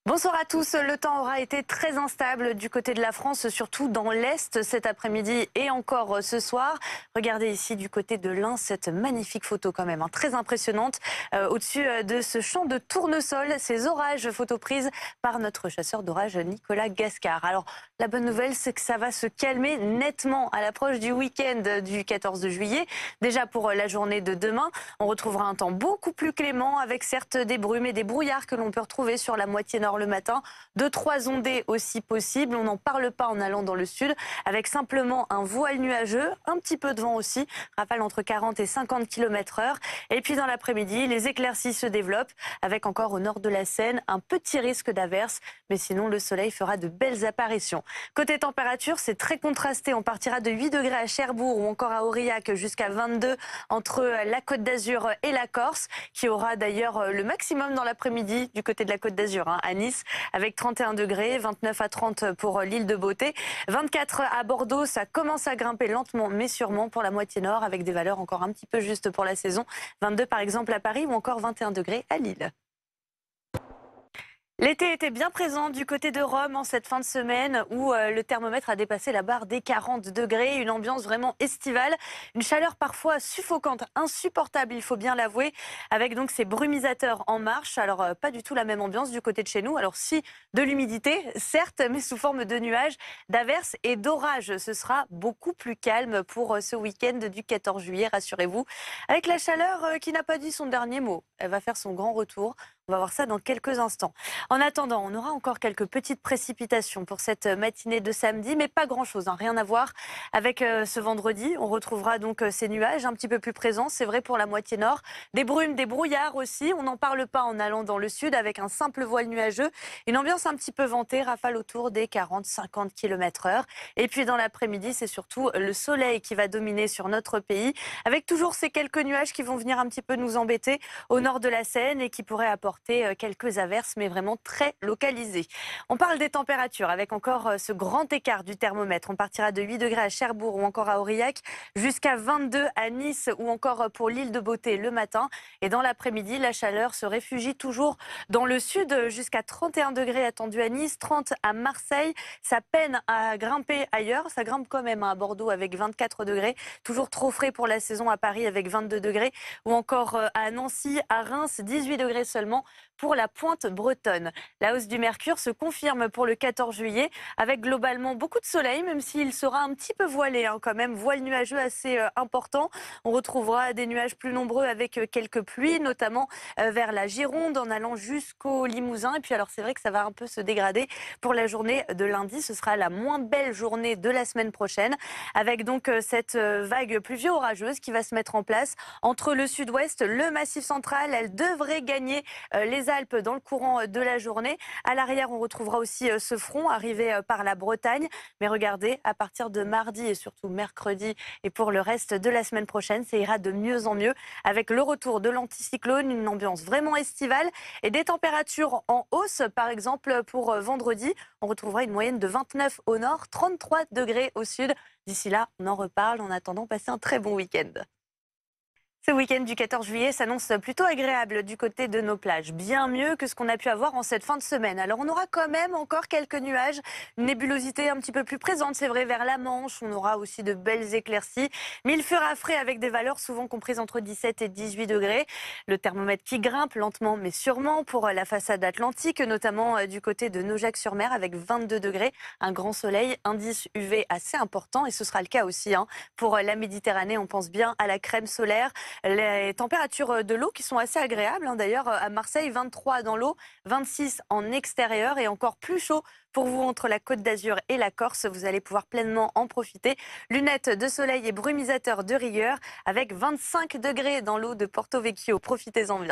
Bonsoir à tous. Le temps aura été très instable du côté de la France, surtout dans l'Est cet après-midi et encore ce soir. Regardez ici du côté de l'Ain cette magnifique photo quand même, très impressionnante. Au-dessus de ce champ de tournesol, ces orages photos prises par notre chasseur d'orage Nicolas Gascard. Alors la bonne nouvelle, c'est que ça va se calmer nettement à l'approche du week-end du 14 juillet. Déjà pour la journée de demain, on retrouvera un temps beaucoup plus clément avec certes des brumes et des brouillards que l'on peut retrouver sur la moitié nord le matin. 2-3 ondées aussi possibles. On n'en parle pas en allant dans le sud avec simplement un voile nuageux, un petit peu de vent aussi, rafale entre 40 et 50 km/h. Et puis dans l'après-midi, les éclaircies se développent avec encore au nord de la Seine un petit risque d'averse. Mais sinon, le soleil fera de belles apparitions. Côté température, c'est très contrasté. On partira de 8 degrés à Cherbourg ou encore à Aurillac jusqu'à 22 entre la Côte d'Azur et la Corse, qui aura d'ailleurs le maximum dans l'après-midi du côté de la Côte d'Azur, à Nice, avec 31 degrés, 29 à 30 pour l'île de Beauté, 24 à Bordeaux. Ça commence à grimper lentement mais sûrement pour la moitié nord avec des valeurs encore un petit peu justes pour la saison. 22 par exemple à Paris ou encore 21 degrés à Lille. L'été était bien présent du côté de Rome en cette fin de semaine où le thermomètre a dépassé la barre des 40 degrés. Une ambiance vraiment estivale, une chaleur parfois suffocante, insupportable, il faut bien l'avouer, avec donc ces brumisateurs en marche. Alors pas du tout la même ambiance du côté de chez nous. Alors si de l'humidité, certes, mais sous forme de nuages, d'averses et d'orages. Ce sera beaucoup plus calme pour ce week-end du 14 juillet, rassurez-vous. Avec la chaleur qui n'a pas dit son dernier mot. Elle va faire son grand retour. On va voir ça dans quelques instants. En attendant, on aura encore quelques petites précipitations pour cette matinée de samedi, mais pas grand-chose, rien à voir avec ce vendredi. On retrouvera donc ces nuages un petit peu plus présents, c'est vrai pour la moitié nord. Des brumes, des brouillards aussi, on n'en parle pas en allant dans le sud avec un simple voile nuageux. Une ambiance un petit peu ventée, rafale autour des 40-50 km/h. Et puis dans l'après-midi, c'est surtout le soleil qui va dominer sur notre pays, avec toujours ces quelques nuages qui vont venir un petit peu nous embêter au nord de la Seine et qui pourraient apporter quelques averses, mais vraiment très localisées. On parle des températures avec encore ce grand écart du thermomètre. On partira de 8 degrés à Cherbourg ou encore à Aurillac jusqu'à 22 à Nice ou encore pour l'île de Beauté le matin. Et dans l'après-midi, la chaleur se réfugie toujours dans le sud jusqu'à 31 degrés attendus à Nice, 30 à Marseille. Ça peine à grimper ailleurs. Ça grimpe quand même à Bordeaux avec 24 degrés. Toujours trop frais pour la saison à Paris avec 22 degrés ou encore à Nancy, à Reims, 18 degrés seulement pour la pointe bretonne. La hausse du mercure se confirme pour le 14 juillet avec globalement beaucoup de soleil, même s'il sera un petit peu voilé quand même, voile nuageux assez important. On retrouvera des nuages plus nombreux avec quelques pluies, notamment vers la Gironde en allant jusqu'au Limousin. Et puis alors c'est vrai que ça va un peu se dégrader pour la journée de lundi. Ce sera la moins belle journée de la semaine prochaine avec donc cette vague pluvio-orageuse qui va se mettre en place entre le sud-ouest, le massif central. Elle devrait gagner les Alpes dans le courant de la journée. À l'arrière, on retrouvera aussi ce front arrivé par la Bretagne. Mais regardez, à partir de mardi et surtout mercredi et pour le reste de la semaine prochaine, ça ira de mieux en mieux avec le retour de l'anticyclone, une ambiance vraiment estivale et des températures en hausse. Par exemple, pour vendredi, on retrouvera une moyenne de 29 au nord, 33 degrés au sud. D'ici là, on en reparle. En attendant, passez un très bon week-end. Ce week-end du 14 juillet s'annonce plutôt agréable du côté de nos plages, bien mieux que ce qu'on a pu avoir en cette fin de semaine. Alors on aura quand même encore quelques nuages, une nébulosité un petit peu plus présente, c'est vrai, vers la Manche. On aura aussi de belles éclaircies, mais il fera frais avec des valeurs souvent comprises entre 17 et 18 degrés. Le thermomètre qui grimpe lentement mais sûrement pour la façade atlantique, notamment du côté de Naujac-sur-Mer avec 22 degrés, un grand soleil, indice UV assez important et ce sera le cas aussi pour la Méditerranée. On pense bien à la crème solaire. Les températures de l'eau qui sont assez agréables. D'ailleurs, à Marseille, 23 dans l'eau, 26 en extérieur et encore plus chaud pour vous entre la Côte d'Azur et la Corse. Vous allez pouvoir pleinement en profiter. Lunettes de soleil et brumisateurs de rigueur avec 25 degrés dans l'eau de Porto Vecchio. Profitez-en bien.